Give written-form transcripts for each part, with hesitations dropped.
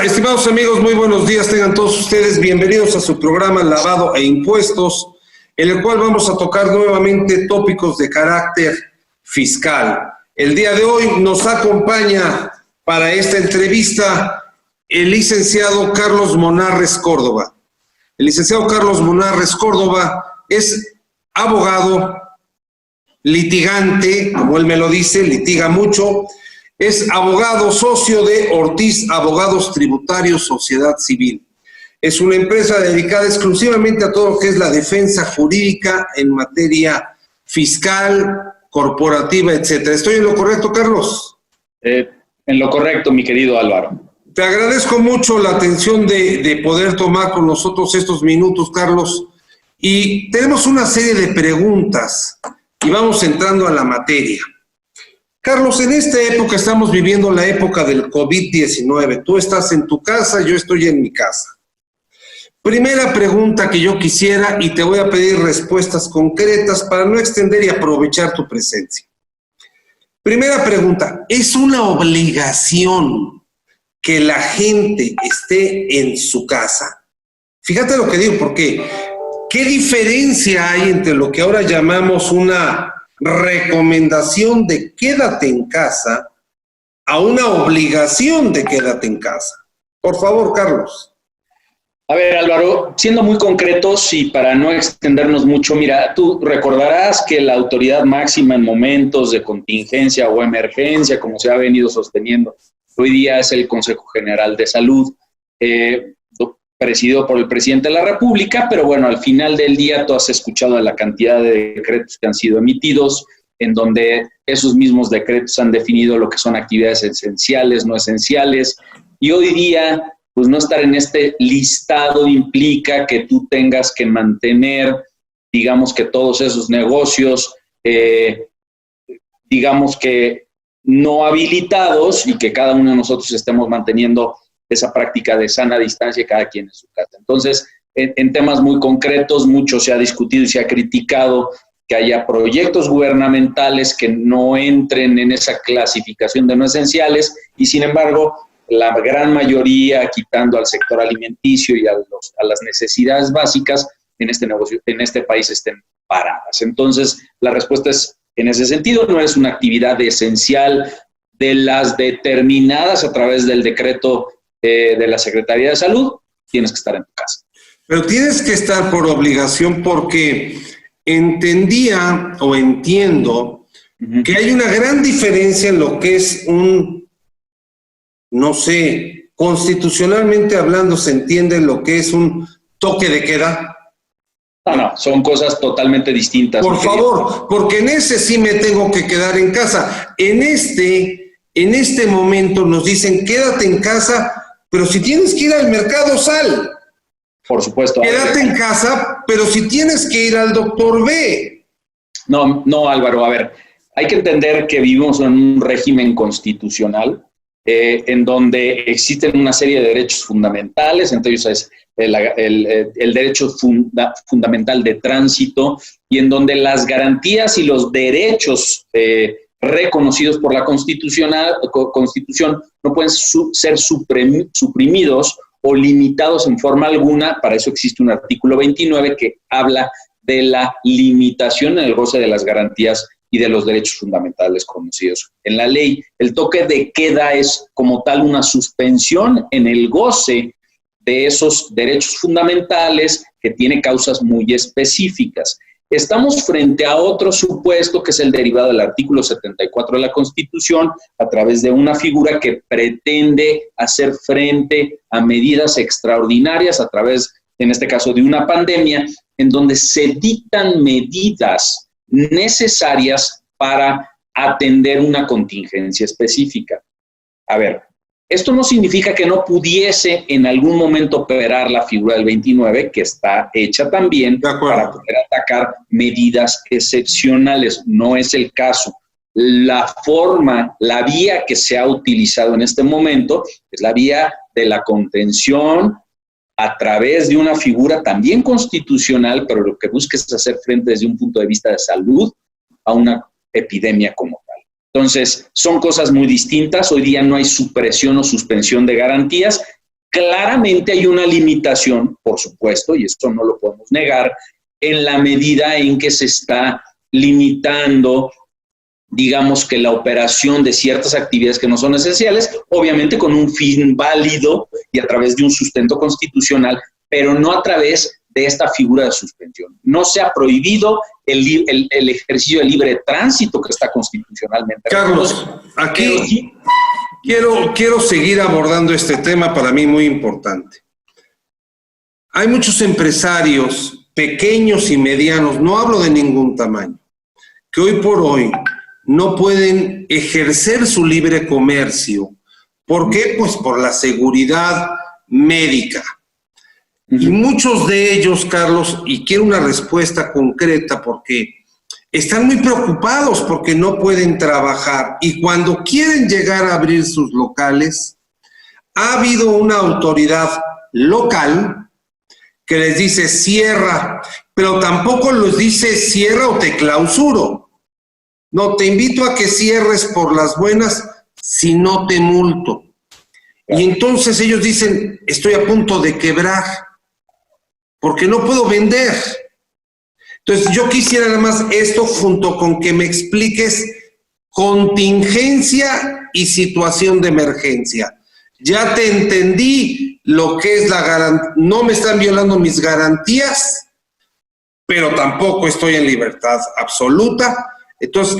Estimados amigos, muy buenos días, tengan todos ustedes bienvenidos a su programa Lavado e Impuestos, en el cual vamos a tocar nuevamente tópicos de carácter fiscal. El día de hoy nos acompaña para esta entrevista el licenciado Carlos Monarres Córdoba. El licenciado Carlos Monarres Córdoba es abogado, litigante, como él me lo dice, litiga mucho. Es abogado socio de Ortiz Abogados Tributarios Sociedad Civil. Es una empresa dedicada exclusivamente a todo lo que es la defensa jurídica en materia fiscal, corporativa, etcétera. ¿Estoy en lo correcto, Carlos? En lo correcto, mi querido Álvaro. Te agradezco mucho la atención de poder tomar con nosotros estos minutos, Carlos. Y tenemos una serie de preguntas y vamos entrando a la materia. Carlos, en esta época estamos viviendo la época del COVID-19. Tú estás en tu casa, yo estoy en mi casa. Primera pregunta que yo quisiera, y te voy a pedir respuestas concretas para no extender y aprovechar tu presencia. Primera pregunta, ¿es una obligación que la gente esté en su casa? Fíjate lo que digo, porque ¿qué diferencia hay entre lo que ahora llamamos una recomendación de quédate en casa a una obligación de quédate en casa? Por favor, Carlos. A ver, Álvaro, siendo muy concretos y para no extendernos mucho, mira, tú recordarás que la autoridad máxima en momentos de contingencia o emergencia, como se ha venido sosteniendo, hoy día es el Consejo General de Salud, presidido por el presidente de la República, pero bueno, al final del día tú has escuchado de la cantidad de decretos que han sido emitidos, en donde esos mismos decretos han definido lo que son actividades esenciales, no esenciales, y hoy día, pues no estar en este listado implica que tú tengas que mantener, digamos que todos esos negocios, digamos que no habilitados y que cada uno de nosotros estemos manteniendo esa práctica de sana distancia cada quien en su casa. Entonces, en temas muy concretos, mucho se ha discutido y se ha criticado que haya proyectos gubernamentales que no entren en esa clasificación de no esenciales y, sin embargo, la gran mayoría, quitando al sector alimenticio y a las necesidades básicas, en este negocio, en este país estén paradas. Entonces, la respuesta es, en ese sentido, no es una actividad esencial de las determinadas a través del decreto de la Secretaría de Salud, tienes que estar en tu casa. Pero tienes que estar por obligación porque entendía o entiendo que hay una gran diferencia en lo que es no sé, constitucionalmente hablando se entiende lo que es un toque de queda. No, son cosas totalmente distintas. Por favor, porque en ese sí me tengo que quedar en casa. En este momento nos dicen quédate en casa, pero si tienes que ir al mercado, sal. Por supuesto. Quédate en casa, pero si tienes que ir al doctor, ve. No, Álvaro, a ver, hay que entender que vivimos en un régimen constitucional en donde existen una serie de derechos fundamentales, entre ellos es el derecho fundamental de tránsito, y en donde las garantías y los derechos reconocidos por la Constitución no pueden ser suprimidos o limitados en forma alguna. Para eso existe un artículo 29 que habla de la limitación en el goce de las garantías y de los derechos fundamentales conocidos en la ley. El toque de queda es como tal una suspensión en el goce de esos derechos fundamentales que tiene causas muy específicas. Estamos frente a otro supuesto que es el derivado del artículo 74 de la Constitución a través de una figura que pretende hacer frente a medidas extraordinarias a través, en este caso, de una pandemia, en donde se dictan medidas necesarias para atender una contingencia específica. A ver, esto no significa que no pudiese en algún momento operar la figura del 29, que está hecha también para poder atacar medidas excepcionales. No es el caso. La forma, la vía que se ha utilizado en este momento es la vía de la contención a través de una figura también constitucional, pero lo que busca es hacer frente desde un punto de vista de salud a una epidemia como tal. Entonces, son cosas muy distintas. Hoy día no hay supresión o suspensión de garantías Claramente hay una limitación, por supuesto, y esto no lo podemos negar, en la medida en que se está limitando, digamos, que la operación de ciertas actividades que no son esenciales, obviamente con un fin válido y a través de un sustento constitucional, pero no a través de esta figura de suspensión. No se ha prohibido el ejercicio de libre tránsito que está constitucionalmente. Carlos, aquí quiero seguir abordando este tema, para mí muy importante. Hay muchos empresarios pequeños y medianos, no hablo de ningún tamaño, que hoy por hoy no pueden ejercer su libre comercio. ¿Por qué? Pues por la seguridad médica. Y muchos de ellos, Carlos, y quiero una respuesta concreta porque están muy preocupados porque no pueden trabajar y cuando quieren llegar a abrir sus locales, ha habido una autoridad local que les dice cierra, pero tampoco les dice cierra o te clausuro. No, te invito a que cierres por las buenas, si no te multo. Y entonces ellos dicen, estoy a punto de quebrar, porque no puedo vender. Entonces yo quisiera nada más esto junto con que me expliques contingencia y situación de emergencia. Ya te entendí lo que es la garantía, no me están violando mis garantías, pero tampoco estoy en libertad absoluta. Entonces,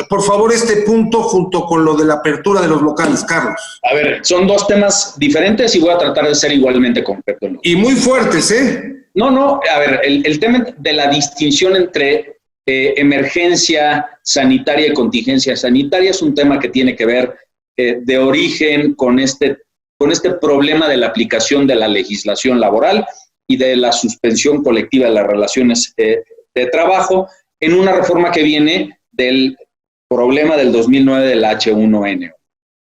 por favor, este punto junto con lo de la apertura de los locales, Carlos. A ver, son dos temas diferentes y voy a tratar de ser igualmente concreto. Y muy fuertes, ¿eh? No, a ver, el tema de la distinción entre emergencia sanitaria y contingencia sanitaria es un tema que tiene que ver de origen con este problema de la aplicación de la legislación laboral y de la suspensión colectiva de las relaciones de trabajo en una reforma que viene del problema del 2009 del H1N1.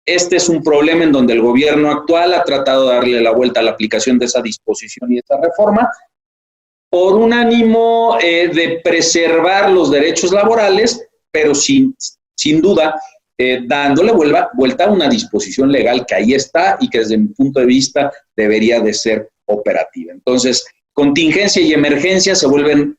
Este es un problema en donde el gobierno actual ha tratado de darle la vuelta a la aplicación de esa disposición y de esa reforma por un ánimo de preservar los derechos laborales, pero sin duda dándole vuelta a una disposición legal que ahí está y que desde mi punto de vista debería de ser operativa. Entonces, contingencia y emergencia se vuelven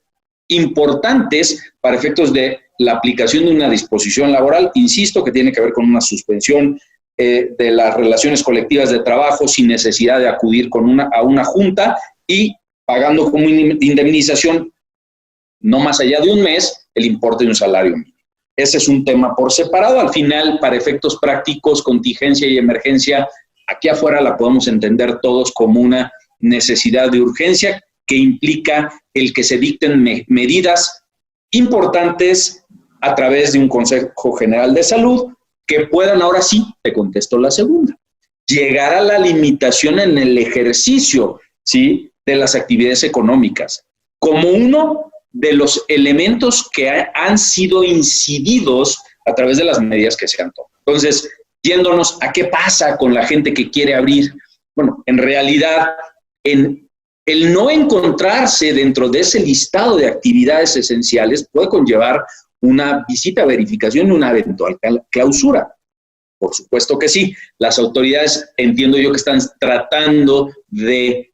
importantes para efectos de la aplicación de una disposición laboral, insisto, que tiene que ver con una suspensión de las relaciones colectivas de trabajo sin necesidad de acudir a una junta y pagando como indemnización no más allá de un mes el importe de un salario mínimo. Ese es un tema por separado. Al final, para efectos prácticos, contingencia y emergencia, aquí afuera la podemos entender todos como una necesidad de urgencia que implica el que se dicten medidas importantes a través de un Consejo General de Salud que puedan, ahora sí, te contesto la segunda, llegar a la limitación en el ejercicio, ¿sí?, de las actividades económicas, como uno de los elementos que han sido incididos a través de las medidas que se han tomado. Entonces, yéndonos a qué pasa con la gente que quiere abrir, bueno, en realidad, el no encontrarse dentro de ese listado de actividades esenciales puede conllevar una visita a verificación y una eventual clausura. Por supuesto que sí. Las autoridades, entiendo yo que están tratando de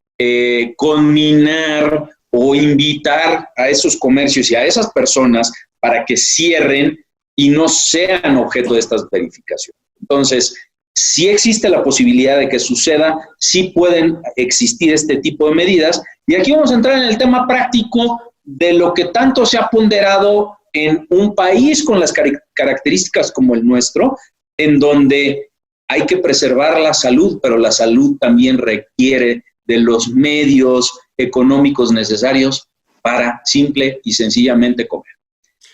conminar o invitar a esos comercios y a esas personas para que cierren y no sean objeto de estas verificaciones. Entonces, sí existe la posibilidad de que suceda, sí pueden existir este tipo de medidas. Y aquí vamos a entrar en el tema práctico de lo que tanto se ha ponderado en un país con las características como el nuestro, en donde hay que preservar la salud, pero la salud también requiere de los medios económicos necesarios para simple y sencillamente comer.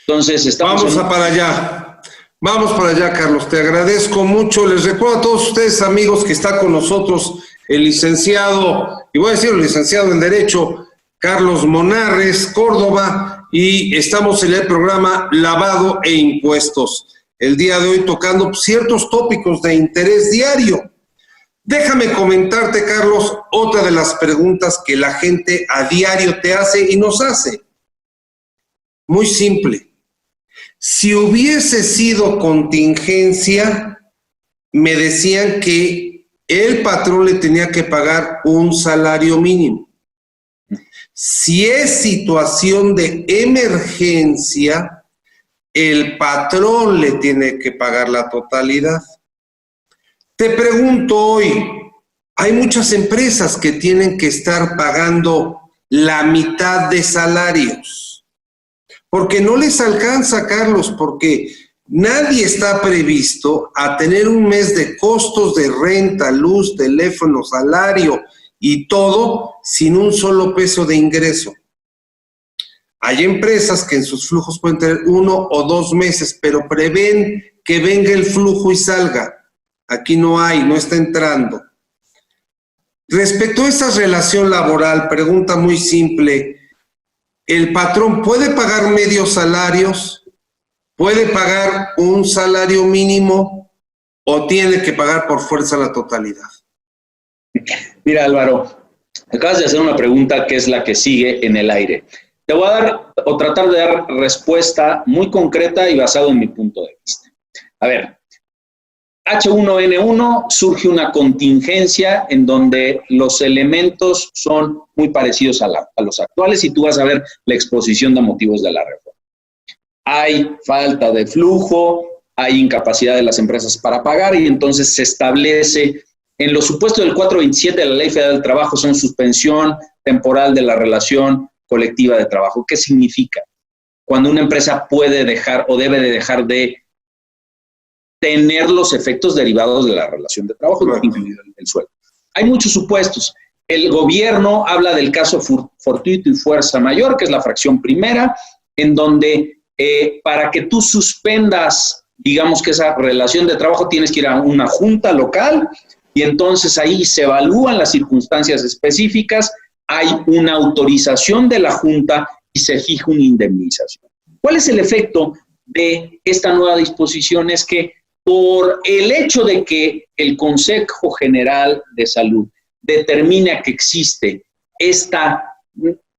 Entonces, vamos para allá, Carlos. Te agradezco mucho. Les recuerdo a todos ustedes, amigos, que está con nosotros el licenciado, y voy a decir el licenciado en Derecho, Carlos Monarres Córdoba, y estamos en el programa Lavado e Impuestos. El día de hoy tocando ciertos tópicos de interés diario. Déjame comentarte, Carlos, otra de las preguntas que la gente a diario te hace y nos hace. Muy simple. Si hubiese sido contingencia, me decían que el patrón le tenía que pagar un salario mínimo. Si es situación de emergencia, el patrón le tiene que pagar la totalidad. Te pregunto hoy, hay muchas empresas que tienen que estar pagando la mitad de salarios, porque no les alcanza, Carlos, porque nadie está previsto a tener un mes de costos de renta, luz, teléfono, salario y todo sin un solo peso de ingreso. Hay empresas que en sus flujos pueden tener 1 o 2 meses, pero prevén que venga el flujo y salga. Aquí no hay, no está entrando. Respecto a esa relación laboral, pregunta muy simple, ¿el patrón puede pagar medios salarios? ¿Puede pagar un salario mínimo o tiene que pagar por fuerza la totalidad? Mira, Álvaro, acabas de hacer una pregunta que es la que sigue en el aire. Te voy a dar o tratar de dar respuesta muy concreta y basado en mi punto de vista. A ver, H1N1 surge una contingencia en donde los elementos son muy parecidos a los actuales y tú vas a ver la exposición de motivos de la reforma. Hay falta de flujo, hay incapacidad de las empresas para pagar y entonces se establece, en los supuestos del 427 de la Ley Federal del Trabajo, son suspensión temporal de la relación colectiva de trabajo. ¿Qué significa? Cuando una empresa puede dejar o debe de dejar de tener los efectos derivados de la relación de trabajo, incluido el sueldo. Hay muchos supuestos. El gobierno habla del caso fortuito y fuerza mayor, que es la fracción primera, en donde para que tú suspendas, digamos que esa relación de trabajo, tienes que ir a una junta local y entonces ahí se evalúan las circunstancias específicas, hay una autorización de la junta y se fija una indemnización. ¿Cuál es el efecto de esta nueva disposición? Es que por el hecho de que el Consejo General de Salud determina que existe esta,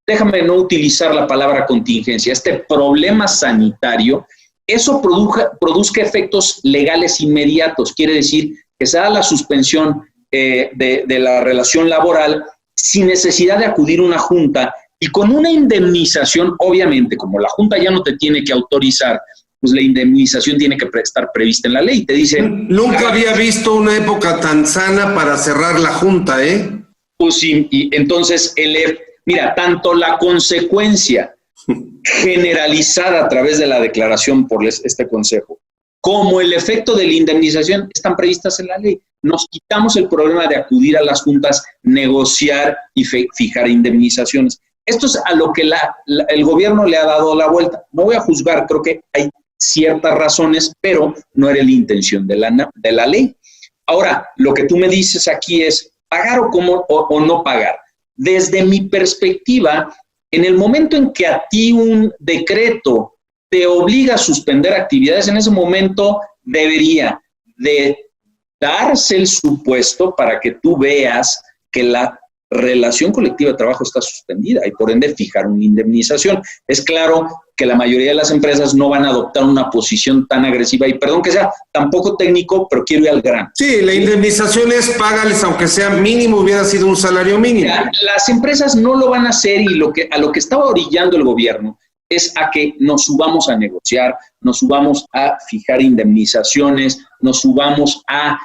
déjame no utilizar la palabra contingencia, este problema sanitario, eso produzca efectos legales inmediatos. Quiere decir que se da la suspensión de la relación laboral sin necesidad de acudir a una junta y con una indemnización, obviamente, como la junta ya no te tiene que autorizar, pues la indemnización tiene que estar prevista en la ley. Te dice... Nunca había visto una época tan sana para cerrar la junta, ¿eh? Pues sí, y entonces, mira, tanto la consecuencia generalizada a través de la declaración por este consejo, como el efecto de la indemnización están previstas en la ley. Nos quitamos el problema de acudir a las juntas, negociar y fijar indemnizaciones. Esto es a lo que el gobierno le ha dado la vuelta. No voy a juzgar, creo que hay ciertas razones, pero no era la intención de la ley. Ahora, lo que tú me dices aquí es pagar o no pagar. Desde mi perspectiva, en el momento en que a ti un decreto te obliga a suspender actividades, en ese momento debería de darse el supuesto para que tú veas que la relación colectiva de trabajo está suspendida y por ende fijar una indemnización. Es claro que la mayoría de las empresas no van a adoptar una posición tan agresiva y perdón que sea tampoco técnico, pero quiero ir al grano. Sí, la indemnización es págales aunque sea mínimo, hubiera sido un salario mínimo. Las empresas no lo van a hacer y a lo que estaba orillando el gobierno es a que nos subamos a negociar, nos subamos a fijar indemnizaciones, nos subamos a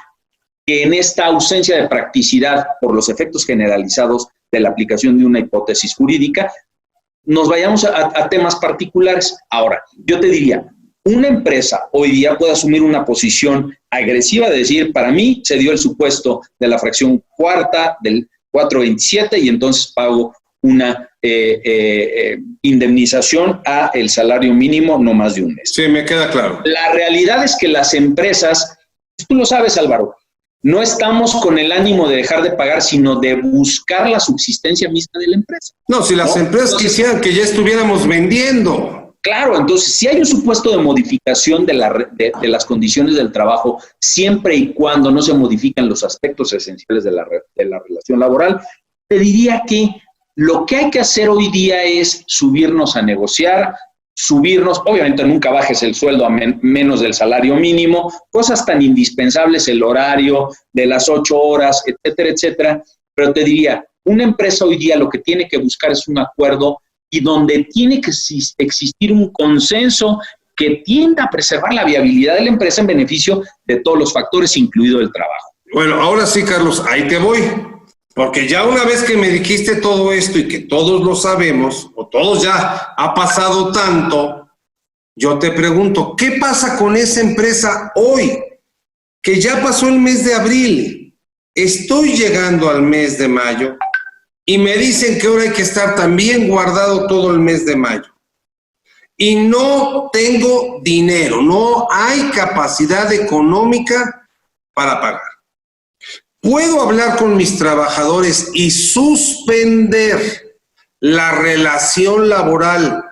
que en esta ausencia de practicidad por los efectos generalizados de la aplicación de una hipótesis jurídica, nos vayamos a temas particulares. Ahora, yo te diría, una empresa hoy día puede asumir una posición agresiva de decir, para mí se dio el supuesto de la fracción cuarta del 427 y entonces pago una indemnización a el salario mínimo no más de un mes. Sí, me queda claro. La realidad es que las empresas, tú lo sabes, Álvaro, no estamos con el ánimo de dejar de pagar, sino de buscar la subsistencia misma de la empresa. No, si las empresas quisieran que ya estuviéramos vendiendo. Claro, entonces si hay un supuesto de modificación de las condiciones del trabajo, siempre y cuando no se modifican los aspectos esenciales de la relación laboral, te diría que lo que hay que hacer hoy día es subirnos a negociar, subirnos, obviamente nunca bajes el sueldo a menos del salario mínimo, cosas tan indispensables, el horario de las 8 horas, etcétera, etcétera, pero te diría, una empresa hoy día lo que tiene que buscar es un acuerdo y donde tiene que existir un consenso que tienda a preservar la viabilidad de la empresa en beneficio de todos los factores, incluido el trabajo. Bueno, ahora sí, Carlos, ahí te voy. Porque ya una vez que me dijiste todo esto y que todos lo sabemos, o todos ya ha pasado tanto, yo te pregunto, ¿qué pasa con esa empresa hoy? Que ya pasó el mes de abril, estoy llegando al mes de mayo y me dicen que ahora hay que estar también guardado todo el mes de mayo. Y no tengo dinero, no hay capacidad económica para pagar. ¿Puedo hablar con mis trabajadores y suspender la relación laboral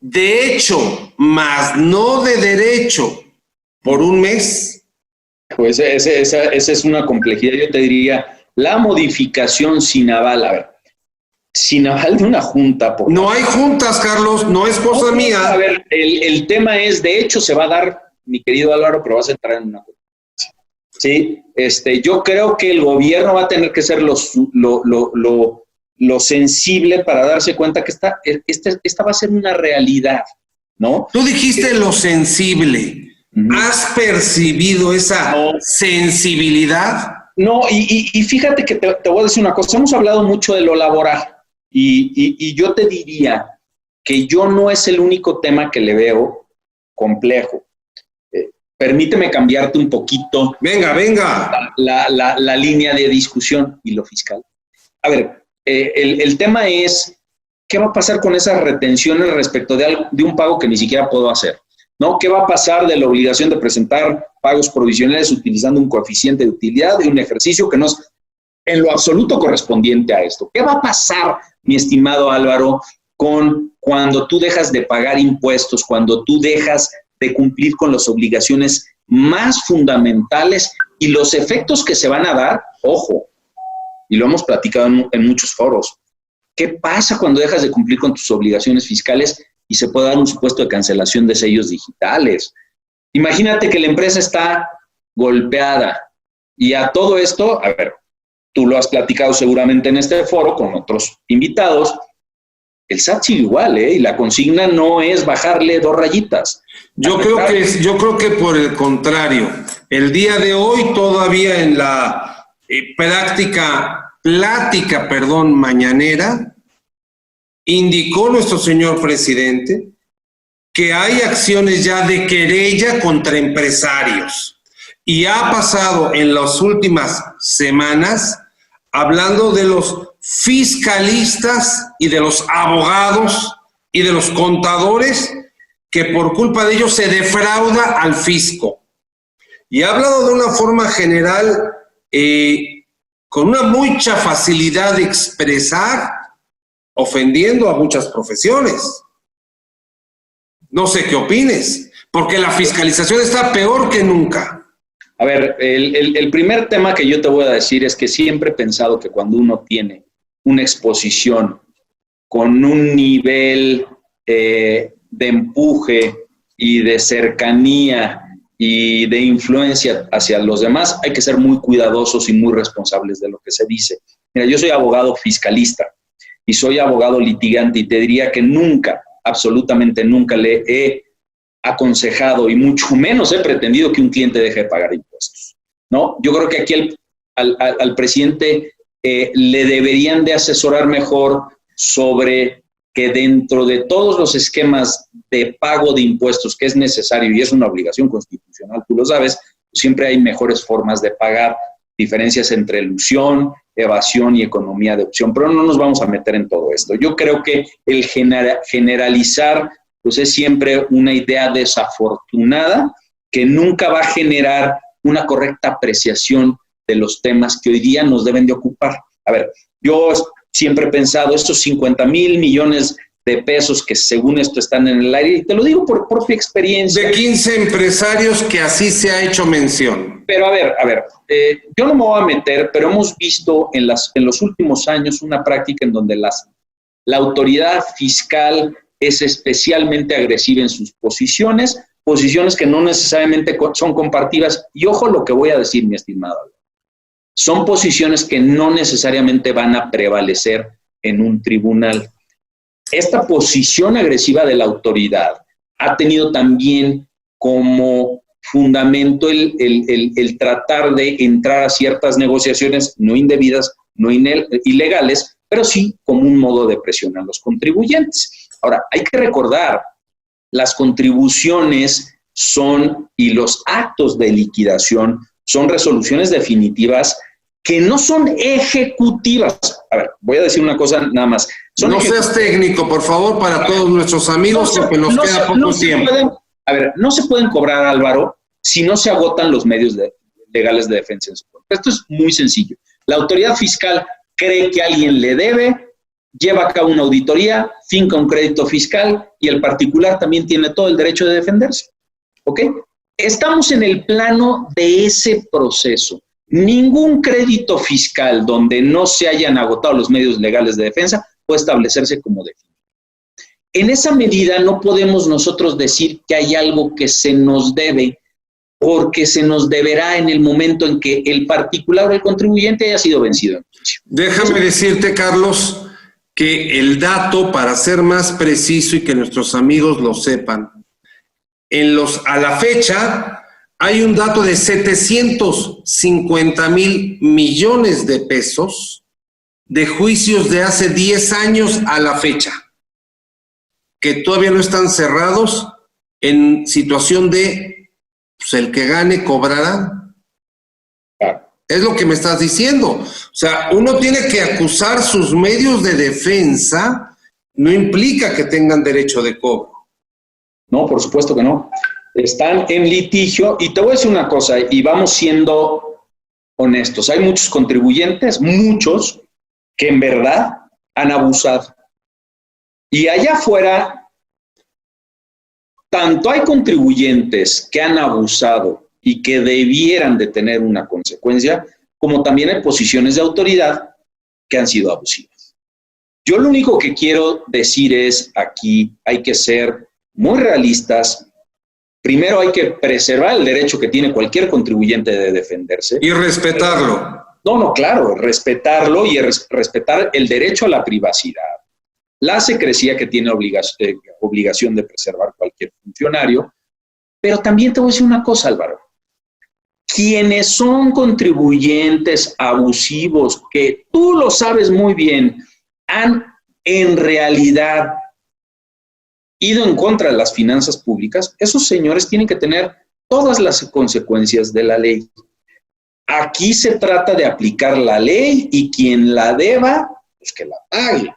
de hecho, más no de derecho, por un mes? Pues esa es una complejidad. Yo te diría, la modificación sin aval, a ver, sin aval de una junta. No hay juntas, Carlos, no es cosa mía. A ver, el tema es, de hecho, se va a dar, mi querido Álvaro, pero vas a entrar en una junta. Sí, yo creo que el gobierno va a tener que ser lo sensible para darse cuenta que esta va a ser una realidad, ¿no? Tú dijiste lo sensible. ¿Has percibido esa sensibilidad? No, y fíjate que te voy a decir una cosa. Hemos hablado mucho de lo laboral y yo te diría que yo no es el único tema que le veo complejo. Permíteme cambiarte un poquito. Venga. La línea de discusión y lo fiscal. A ver, el tema es, ¿qué va a pasar con esas retenciones respecto de un pago que ni siquiera puedo hacer? ¿No? ¿Qué va a pasar de la obligación de presentar pagos provisionales utilizando un coeficiente de utilidad de un ejercicio que no es en lo absoluto correspondiente a esto? ¿Qué va a pasar, mi estimado Álvaro, cuando tú dejas de pagar impuestos, cuando tú dejas de cumplir con las obligaciones más fundamentales y los efectos que se van a dar? Ojo, y lo hemos platicado en muchos foros. ¿Qué pasa cuando dejas de cumplir con tus obligaciones fiscales y se puede dar un supuesto de cancelación de sellos digitales? Imagínate que la empresa está golpeada y a todo esto, a ver, tú lo has platicado seguramente en este foro con otros invitados, el SAT sigue igual, y la consigna no es bajarle 2 rayitas. Yo creo que por el contrario, el día de hoy todavía en la plática mañanera, indicó nuestro señor presidente que hay acciones ya de querella contra empresarios y ha pasado en las últimas semanas hablando de los fiscalistas y de los abogados y de los contadores que por culpa de ellos se defrauda al fisco. Y ha hablado de una forma general con una mucha facilidad de expresar, ofendiendo a muchas profesiones. No sé qué opines, porque la fiscalización está peor que nunca. A ver, el primer tema que yo te voy a decir es que siempre he pensado que cuando uno tiene una exposición con un nivel de empuje y de cercanía y de influencia hacia los demás, hay que ser muy cuidadosos y muy responsables de lo que se dice. Mira, yo soy abogado fiscalista y soy abogado litigante y te diría que nunca, absolutamente nunca le he aconsejado y mucho menos he pretendido que un cliente deje de pagar impuestos, ¿no? Yo creo que aquí al presidente le deberían de asesorar mejor sobre que dentro de todos los esquemas de pago de impuestos que es necesario y es una obligación constitucional, tú lo sabes, siempre hay mejores formas de pagar, diferencias entre elusión, evasión y economía de opción, pero no nos vamos a meter en todo esto. Yo creo que el generalizar pues es siempre una idea desafortunada que nunca va a generar una correcta apreciación de los temas que hoy día nos deben de ocupar. A ver, yo siempre he pensado estos 50,000 millones de pesos que según esto están en el aire, y te lo digo por propia experiencia. De 15 empresarios que así se ha hecho mención. Pero a ver, yo no me voy a meter, pero hemos visto en los últimos años una práctica en donde las La autoridad fiscal es especialmente agresiva en sus posiciones que no necesariamente son compartidas. Y ojo lo que voy a decir, mi estimado. Son posiciones que no necesariamente van a prevalecer en un tribunal. Esta posición agresiva de la autoridad ha tenido también como fundamento el tratar de entrar a ciertas negociaciones no indebidas, no ilegales, pero sí como un modo de presionar a los contribuyentes. Ahora, hay que recordar, las contribuciones y los actos de liquidación son resoluciones definitivas que no son ejecutivas. A ver, voy a decir una cosa nada más. No seas técnico, por favor, para todos nuestros amigos, porque nos queda poco tiempo. No se pueden cobrar, Álvaro, si no se agotan los medios legales de defensa en su contra. Esto es muy sencillo. La autoridad fiscal cree que alguien le debe, lleva a cabo una auditoría, finca un crédito fiscal y el particular también tiene todo el derecho de defenderse. ¿Ok? Estamos en el plano de ese proceso. Ningún crédito fiscal donde no se hayan agotado los medios legales de defensa puede establecerse como definitivo. En esa medida no podemos nosotros decir que hay algo que se nos debe, porque se nos deberá en el momento en que el particular o el contribuyente haya sido vencido. Déjame decirte, Carlos, que el dato, para ser más preciso y que nuestros amigos lo sepan, a la fecha hay un dato de 750,000 millones de pesos de juicios de hace 10 años a la fecha, que todavía no están cerrados, en situación de, pues, el que gane cobrará. Es lo que me estás diciendo. O sea, uno tiene que acusar sus medios de defensa, no implica que tengan derecho de cobro. No, por supuesto que no. Están en litigio, y te voy a decir una cosa, y vamos siendo honestos. Hay muchos contribuyentes, muchos, que en verdad han abusado. Y allá afuera, tanto hay contribuyentes que han abusado y que debieran de tener una consecuencia, como también hay posiciones de autoridad que han sido abusivas. Yo lo único que quiero decir es, aquí hay que ser muy realistas. Primero hay que preservar el derecho que tiene cualquier contribuyente de defenderse. Y respetarlo. No, claro, respetarlo y respetar el derecho a la privacidad, la secrecía que tiene obligación de preservar cualquier funcionario. Pero también te voy a decir una cosa, Álvaro. Quienes son contribuyentes abusivos, que tú lo sabes muy bien, han en realidad ido en contra de las finanzas públicas, esos señores tienen que tener todas las consecuencias de la ley. Aquí se trata de aplicar la ley y quien la deba, pues que la pague.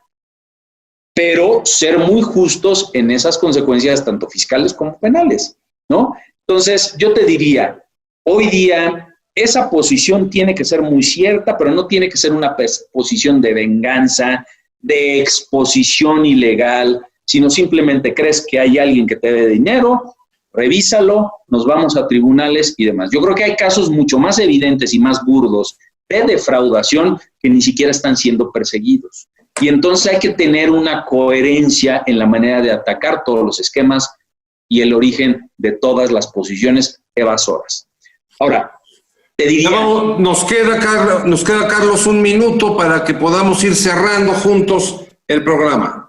Pero ser muy justos en esas consecuencias, tanto fiscales como penales, ¿no? Entonces, yo te diría, hoy día esa posición tiene que ser muy cierta, pero no tiene que ser una posición de venganza, de exposición ilegal, sino simplemente crees que hay alguien que te debe dinero, revísalo, nos vamos a tribunales y demás. Yo creo que hay casos mucho más evidentes y más burdos de defraudación que ni siquiera están siendo perseguidos. Y entonces hay que tener una coherencia en la manera de atacar todos los esquemas y el origen de todas las posiciones evasoras. Ahora, te diría... Nos queda, Carlos, un minuto para que podamos ir cerrando juntos el programa.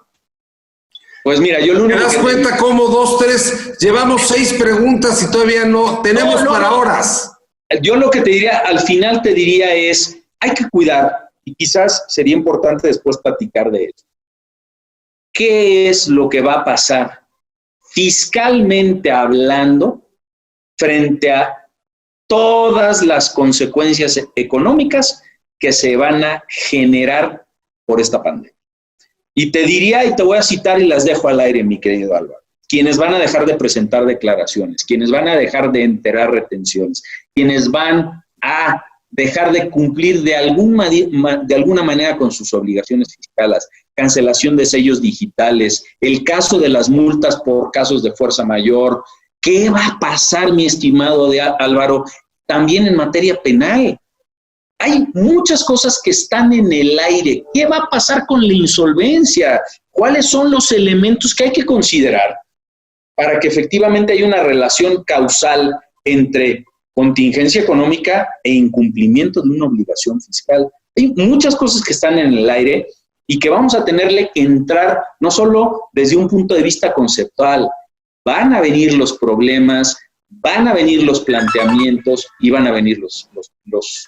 Pues mira, yo lo único... ¿Te das cuenta cómo 2, 3, llevamos 6 preguntas y todavía no tenemos para horas? Yo lo que te diría, al final te diría es, hay que cuidar, y quizás sería importante después platicar de eso. ¿Qué es lo que va a pasar fiscalmente hablando frente a todas las consecuencias económicas que se van a generar por esta pandemia? Y te diría, y te voy a citar y las dejo al aire, mi querido Álvaro, quienes van a dejar de presentar declaraciones, quienes van a dejar de enterar retenciones, quienes van a dejar de cumplir de alguna manera con sus obligaciones fiscales, cancelación de sellos digitales, el caso de las multas por casos de fuerza mayor. ¿Qué va a pasar, mi estimado Álvaro, también en materia penal? hay muchas cosas que están en el aire. ¿Qué va a pasar con la insolvencia? ¿Cuáles son los elementos que hay que considerar para que efectivamente haya una relación causal entre contingencia económica e incumplimiento de una obligación fiscal? Hay muchas cosas que están en el aire y que vamos a tenerle que entrar no solo desde un punto de vista conceptual. Van a venir los problemas, van a venir los planteamientos y van a venir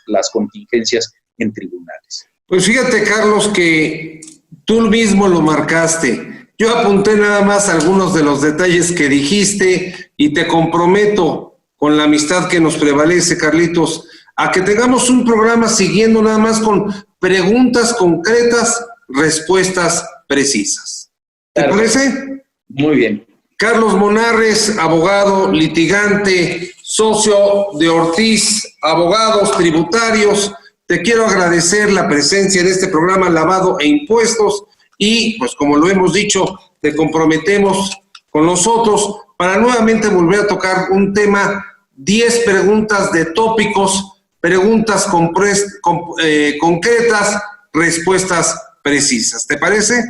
las contingencias en tribunales. Pues fíjate, Carlos, que tú mismo lo marcaste. Yo apunté nada más algunos de los detalles que dijiste y te comprometo con la amistad que nos prevalece, Carlitos, a que tengamos un programa siguiendo nada más con preguntas concretas, respuestas precisas. ¿Te parece? Muy bien. Carlos Monarres, abogado, litigante, socio de Ortiz, abogados tributarios. Te quiero agradecer la presencia en este programa Lavado e Impuestos y, pues como lo hemos dicho, te comprometemos con nosotros para nuevamente volver a tocar un tema, 10 preguntas de tópicos, preguntas concretas, respuestas precisas. ¿Te parece?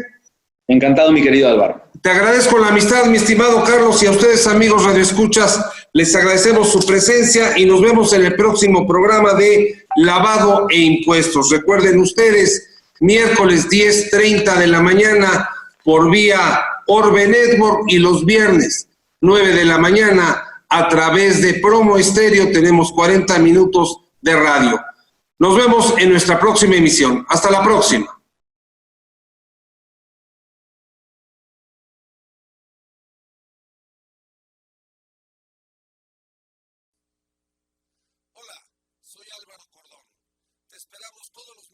Encantado, mi querido Álvaro. Te agradezco la amistad, mi estimado Carlos, y a ustedes, amigos radioescuchas, les agradecemos su presencia y nos vemos en el próximo programa de Lavado e Impuestos. Recuerden ustedes, miércoles 10:30 de la mañana por vía Orbe Network y los viernes 9 de la mañana a través de Promo Estéreo tenemos 40 minutos de radio. Nos vemos en nuestra próxima emisión. Hasta la próxima. Hola, soy Álvaro Cordón. Te esperamos todos los